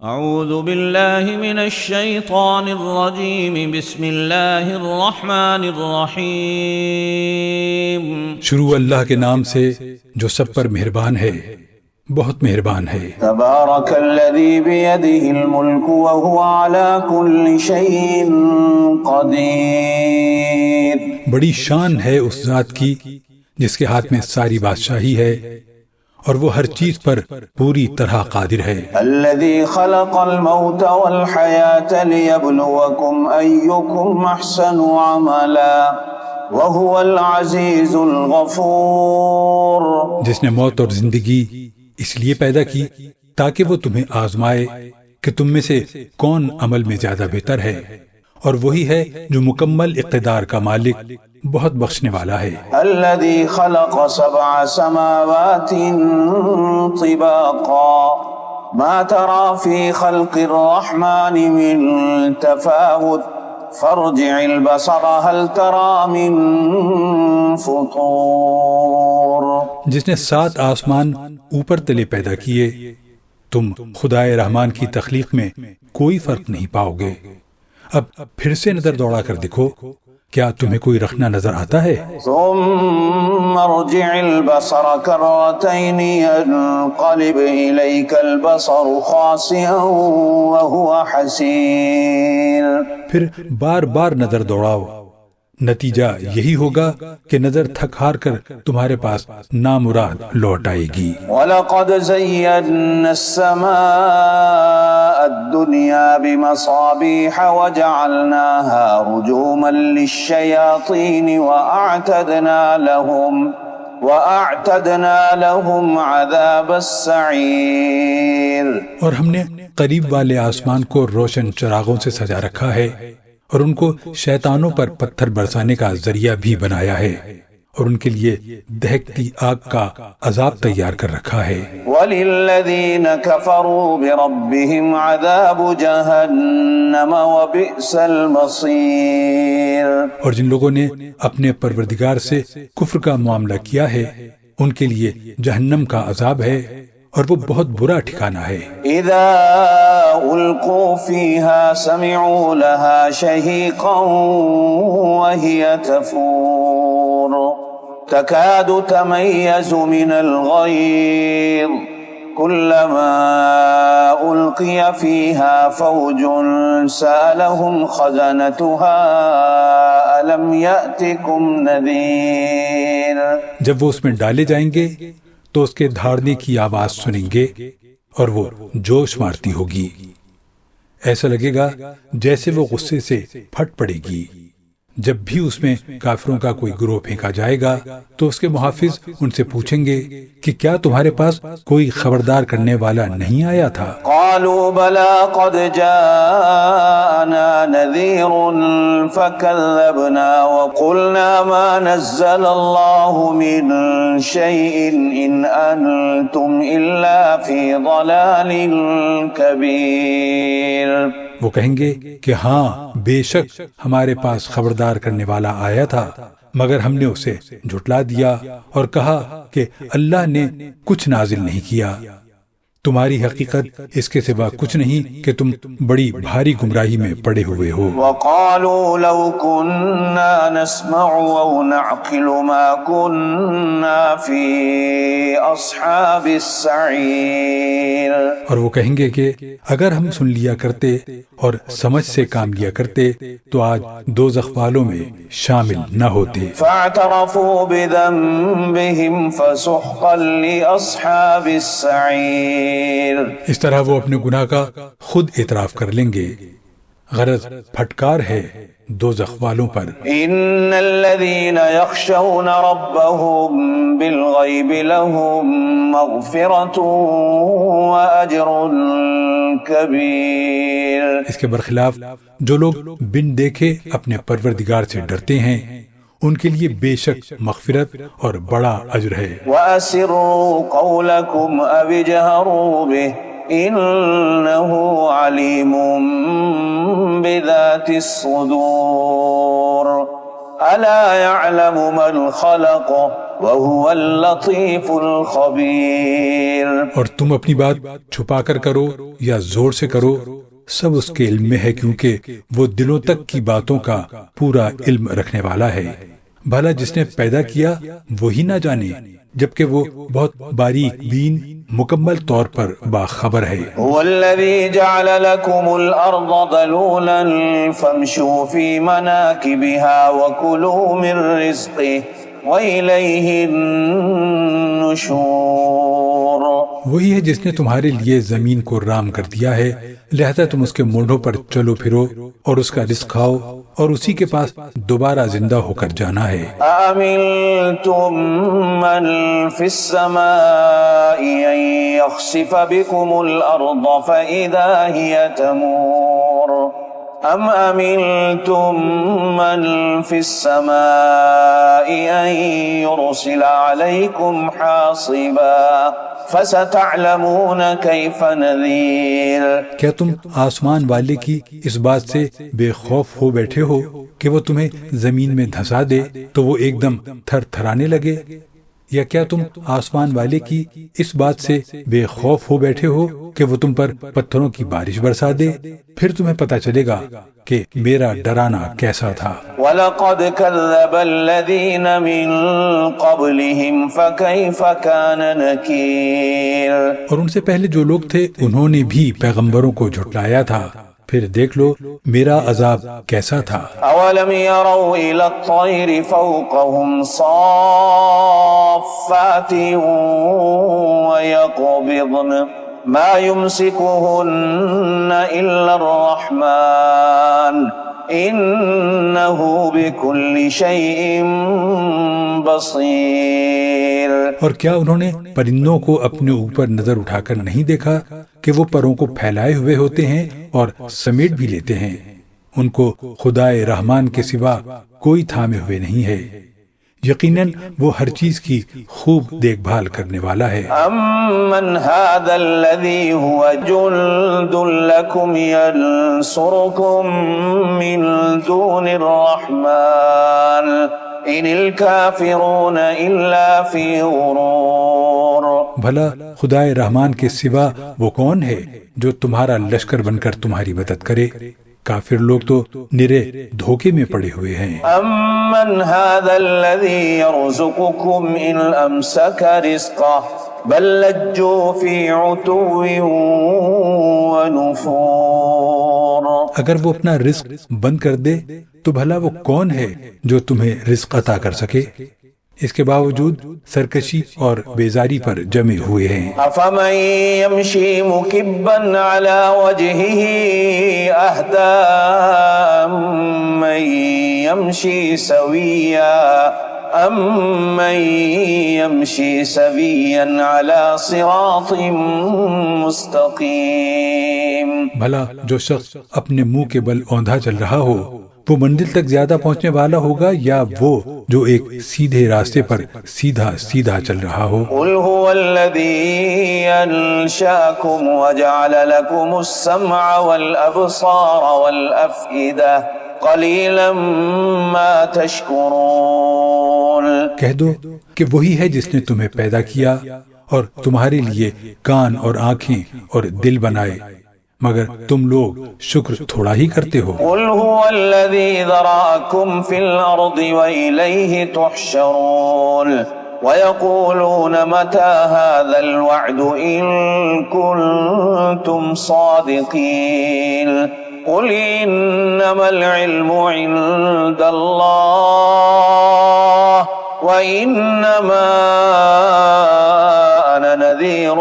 اعوذ باللہ من الشیطان الرجیم بسم اللہ الرحمن الرحیم شروع اللہ کے نام سے جو سب پر مہربان ہے، بہت مہربان ہے۔ تبارک الذی بیدہ الملک وہو علی کل شیء قدیر۔ بڑی شان ہے اس ذات کی جس کے ہاتھ میں ساری بادشاہی ہے اور وہ ہر چیز پر پوری طرح قادر ہے۔ الذی خلق الموت والحیاة لیبلوکم ایکم احسن عملا وہو العزیز الغفور۔ جس نے موت اور زندگی اس لیے پیدا کی تاکہ وہ تمہیں آزمائے کہ تم میں سے کون عمل میں زیادہ بہتر ہے، اور وہی ہے جو مکمل اقتدار کا مالک، بہت بخشنے والا ہے۔ الذي خلق 7 سماوات طباقا ما ترى في خلق الرحمن من تفاوت فارجع البصر هل ترى من فطور۔ جس نے 7 آسمان اوپر تلے پیدا کیے، تم خدائے رحمان کی تخلیق میں کوئی فرق نہیں پاؤ گے۔ اب پھر سے نظر دوڑا کر دیکھو، کیا تمہیں کوئی رکھنا نظر آتا ہے؟ ثم ارجع البصر كرتين ينقلب إليك البصر خاسئا وهو حسير۔ پھر بار بار نظر دوڑاؤ، نتیجہ یہی ہوگا کہ نظر تھک ہار کر تمہارے پاس نامراد لوٹ آئے گی۔ وَلَقَدْ زَيَّنَّا السَّمَاءَ الدُّنْيَا بِمَصَابِيحَ وَجَعَلْنَاهَا رُجُومًا لِلشَّيَاطِينِ وَأَعْتَدْنَا لَهُمْ عَذَابَ السَّعِيرِ۔ اور ہم نے قریب والے آسمان کو روشن چراغوں سے سجا رکھا ہے اور ان کو شیطانوں پر پتھر برسانے کا ذریعہ بھی بنایا ہے، اور ان کے لیے دہکتی آگ کا عذاب تیار کر رکھا ہے۔ وَلِلَّذِينَ كَفَرُوا بِرَبِّهِمْ عَذَابُ جَهَنَّمَ وَبِئْسَ الْمَصِيرُ۔ اور جن لوگوں نے اپنے پروردگار سے کفر کا معاملہ کیا ہے، ان کے لیے جہنم کا عذاب ہے اور وہ بہت برا ٹھکانہ ہے۔ اذا القوا فيها سمعوا لها شهيقا وهي تفور تكاد تميز من الغيظ كلما القي فيها فوج سألهم خزنتها ألم يأتكم نذير۔ جب وہ اس میں ڈالے جائیں گے تو اس کے دھاڑنے کی آواز سنیں گے اور وہ جوش مارتی ہوگی، ایسا لگے گا جیسے وہ غصے سے پھٹ پڑے گی۔ جب بھی اس میں کافروں کا کوئی گروہ پھینکا جائے گا تو اس کے محافظ ان سے پوچھیں گے کہ کیا تمہارے پاس کوئی خبردار کرنے والا نہیں آیا تھا؟ قالوا بلى قد جاءنا نذير فكذبنا وقلنا ما نزل الله من شيء إن أنتم إلا في ضلال كبير۔ وہ کہیں گے کہ ہاں بے شک ہمارے پاس خبردار کرنے والا آیا تھا، مگر ہم نے اسے جھٹلا دیا اور کہا کہ اللہ نے کچھ نازل نہیں کیا، تمہاری حقیقت اس کے سوا کچھ نہیں کہ تم بڑی بھاری گمراہی میں پڑے ہوئے ہو۔ وقالوا لو كنا نسمع او نعقل ما كنا في اصحاب السعير۔ اور وہ کہیں گے کہ اگر ہم سن لیا کرتے اور سمجھ سے کام لیا کرتے تو آج دوزخ والوں میں شامل نہ ہوتے۔ فاعترفوا بذنبهم فسحقا لاصحاب السعير۔ اس طرح وہ اپنے گناہ کا خود اعتراف کر لیں گے، غرض پھٹکار ہے دوزخ والوں پر۔ ان الذين يخشون ربهم بالغيب لهم مغفرة واجر كبير۔ اس کے برخلاف جو لوگ بن دیکھے اپنے پروردگار سے ڈرتے ہیں، ان کے لیے بے شک مغفرت اور بڑا اجر ہے۔ وَأَسِرُّوا قَوْلَكُمْ أَوِ اجْهَرُوا بِهِ إِنَّهُ عَلِيمٌ بِذَاتِ الصُّدُورِ أَلَا يَعْلَمُ مَنْ خَلَقَ وهو اللطيف الخبير. اور تم اپنی بات چھپا کر کرو یا زور سے کرو، سب اس کے علم میں ہے، کیونکہ وہ دلوں تک کی باتوں کا پورا علم رکھنے والا ہے. بھلا جس نے پیدا کیا وہی نہ جانے، جبکہ وہ بہت باریک بین مکمل طور پر باخبر ہے. هو الذي جعل لكم الأرض ذلولا فامشوا في مناكبها وكلوا من رزقه وإليه النشور. وہی ہے جس نے تمہارے لیے زمین کو رام کر دیا ہے، لہذا تم اس کے مونڈوں پر چلو پھرو اور اس کا رزق کھاؤ، اور اسی کے پاس دوبارہ زندہ ہو کر جانا ہے. أأمنتم من في السماء أن يخسف بكم الأرض فإذا هي تمور أم أمنتم من في السماء أن يرسل عليكم حاصبا فستعلمون كيف نذير. کیا تم آسمان والے کی اس بات سے بے خوف ہو بیٹھے ہو کہ وہ تمہیں زمین میں دھسا دے تو وہ ایک دم تھر تھرانے لگے؟ یا کیا تم آسمان والے کی اس بات سے بے خوف ہو بیٹھے ہو کہ وہ تم پر پتھروں کی بارش برسا دے؟ پھر تمہیں پتہ چلے گا کہ میرا ڈرانا کیسا تھا. وَلَقَدْ كَذَّبَ الَّذِينَ مِن قَبْلِهِمْ فَكَيْفَ كَانَ نَكِيرٌ. اور ان سے پہلے جو لوگ تھے انہوں نے بھی پیغمبروں کو جھٹلایا تھا، پھر دیکھ لو میرا عذاب کیسا تھا. أَوَلَمْ يَرَوْا إِلَى الطَّيْرِ فَوْقَهُمْ صَافَّاتٍ وَيَقْبِضْنَ مَا يُمْسِكُهُنَّ إِلَّا الرَّحْمَنُ إِنَّهُ بِكُلِّ شَيْءٍ بَصِيرٌ. اور کیا انہوں نے پرندوں کو اپنے اوپر نظر اٹھا کر نہیں دیکھا کہ وہ پروں کو پھیلائے ہوئے ہوتے ہیں اور سمیٹ بھی لیتے ہیں؟ ان کو خدائے رحمان کے سوا کوئی تھامے ہوئے نہیں ہے، یقیناً وہ ہر چیز کی خوب دیکھ بھال کرنے والا ہے. أَمَّنْ هَذَا الَّذِي هُوَ جُنْدٌ لَكُمْ يَنْصُرُكُمْ مِنْ دُونِ الرَّحْمَنِ إِنِ الْكَافِرُونَ إِلَّا فِي غُرُورٍ. بھلا خدائے رحمان کے سوا وہ کون ہے جو تمہارا لشکر بن کر تمہاری مدد کرے؟ کافر لوگ تو نرے دھوکے میں پڑے ہوئے ہیں. أَمَّنْ هَذَا الَّذِي يَرْزُقُكُمْ إِنْ أَمْسَكَ رِزْقَهُ بَلْ لَجُّوا فِي عُتُوٍّ وَنُفُورٍ. اگر وہ اپنا رزق بند کر دے تو بھلا وہ کون ہے جو تمہیں رزق عطا کر سکے؟ اس کے باوجود سرکشی اور بیزاری پر جمے ہوئے ہیں. أَفَمَن يَمْشِي مُكِبًّا عَلَى وَجْهِهِ أَهْدَىٰ أَمَّن يَمْشِي سَوِيًّا عَلَى صِرَاطٍ مُسْتَقِيمٍ. بھلا جو شخص اپنے منہ کے بل اوندھا چل رہا ہو وہ منزل تک زیادہ پہنچنے والا ہوگا یا وہ جو ایک سیدھے راستے پر سیدھا سیدھا چل رہا ہو؟ قُلْ هُوَ الَّذِي أَنشَأَكُمْ وَجَعَلَ لَكُمُ السَّمْعَ وَالْأَبْصَارَ وَالْأَفْئِدَةَ قَلِيلًا مَا تَشْكُرُونَ. کہہ دو کہ وہی ہے جس نے تمہیں پیدا کیا اور تمہارے لیے کان اور آنکھیں اور دل بنائے، مگر تم لوگ شکر تھوڑا ہی کرتے ہو. قُلْ هُوَ الَّذِي ذَرَأَكُمْ فِي الْأَرْضِ وَإِلَيْهِ تُحْشَرُونَ وَيَقُولُونَ مَتَى هَذَا الْوَعْدُ إِن كُنتُمْ صَادِقِينَ. قُلْ إِنَّمَا الْعِلْمُ عِندَ اللَّهِ وَإِنَّمَا أَنَا نَذِيرٌ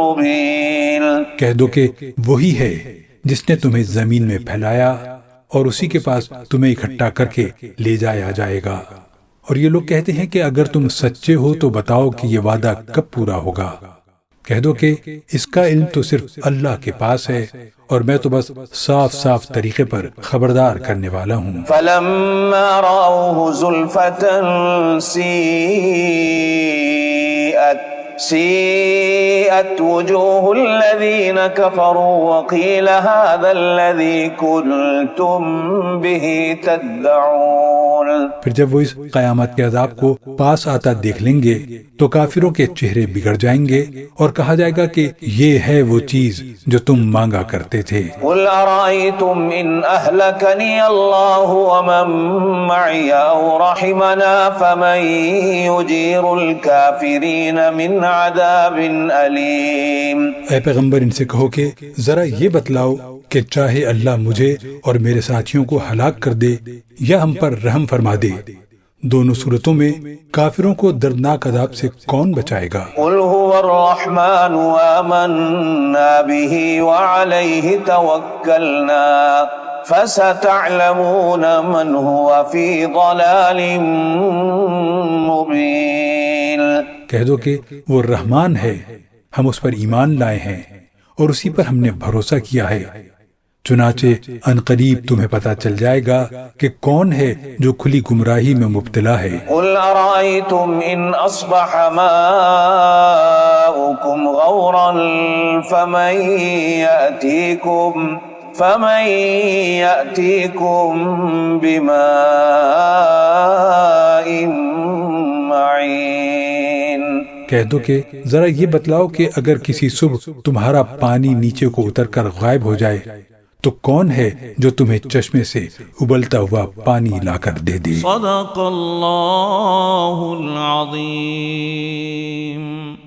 مُبِينٌ. کہہ دو کہ وہی ہے جس نے تمہیں زمین میں پھیلایا اور اسی کے پاس تمہیں اکٹھا کر کے لے جایا جائے گا. اور یہ لوگ کہتے ہیں کہ اگر تم سچے ہو تو بتاؤ کہ یہ وعدہ کب پورا ہوگا. کہہ دو کہ اس کا علم تو صرف اللہ کے پاس ہے اور میں تو بس صاف صاف طریقے پر خبردار کرنے والا ہوں. فَلَمَّا رَأَوْهُ زُلْفَةً سِيئَتْ سيئت وجوه الذين كفروا وقيل هذا الذي كنتم به تدعون۔ پھر جب وہ اس قیامت کے عذاب کو پاس آتا دیکھ لیں گے تو کافروں کے چہرے بگڑ جائیں گے اور کہا جائے گا کہ یہ ہے وہ چیز جو تم مانگا کرتے تھے۔ قل أرأيتم إن أهلكني الله ومن معي أو رحمنا فمن يجير الكافرين من عذاب أليم۔ اے پیغمبر ان سے کہو کہ ذرا یہ بتلاؤ کہ چاہے اللہ مجھے اور میرے ساتھیوں کو ہلاک کر دے یا ہم پر رحم فرما دے، دونوں صورتوں میں کافروں کو دردناک عذاب سے کون بچائے گا؟ قل هو الرحمن آمنا به وعليه توكلنا فستعلمون من هو في ضلال مبين۔ کہہ دو کہ وہ رحمان ہے، ہم اس پر ایمان لائے ہیں اور اسی پر ہم نے بھروسہ کیا ہے، چنانچہ عنقریب تمہیں پتہ چل جائے گا کہ کون ہے جو کھلی گمراہی میں مبتلا ہے۔ قل أرأيتم إن أصبح ماؤكم غورا فمن يأتيكم بماء معين۔ کہہ دو کہ ذرا یہ بتلاؤ کہ اگر کسی صبح تمہارا پانی نیچے کو اتر کر غائب ہو جائے تو کون ہے جو تمہیں چشمے سے ابلتا ہوا پانی لا کر دے دے۔ صدق اللہ العظیم۔